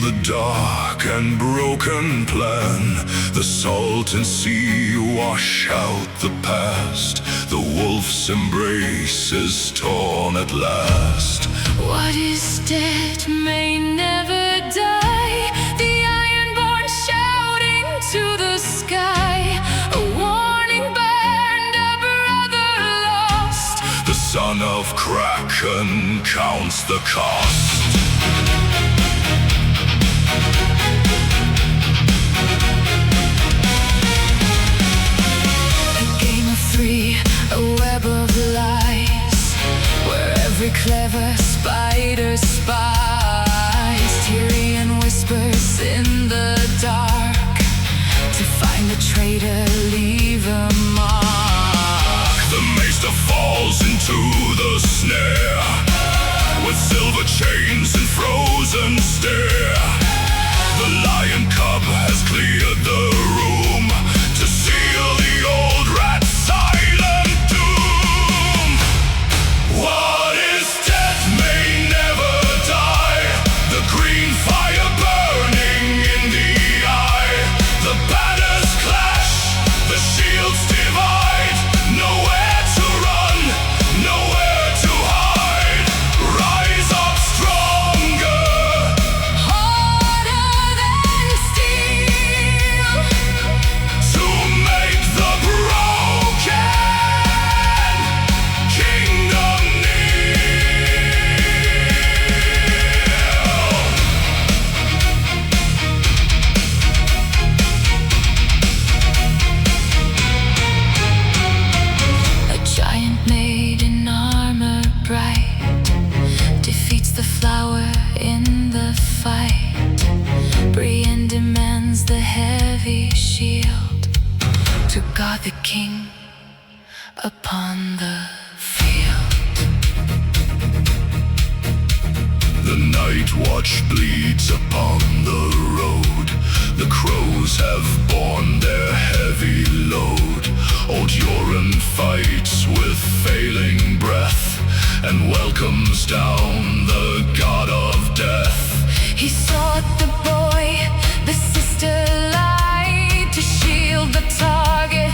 the dark and broken plan. The salton sea wash out the past. The wolf's embrace is torn at last. What is dead may never die. The ironborn shouting to the sky. A warning band, a brother lost. The son of Kraken counts the cost. A web of lies, where every clever spider spies. Tyrion whispers in the dark, to find the traitor, leave a mark. The maester falls into the snare, with silver chains and frozen stare. The lion cub has cleared the room to seal the old rat's silent doom. What is dead may never die. The green fire burning in the eye. The banners clash, the shields divide. Nowhere to run, nowhere to hide. Rise up stronger, harder than steel, to make the broken kingdom kneel. a giant made in armor bright, defeats the flower in the fight. Brienne demands the heavy shield, to guard the king upon the field. The night watch bleeds upon the road. The crows have borne their heavy load. Old Yoren fights with failing breath, and welcomes down the god of death. He sought the boy, the sister lied, to shield the target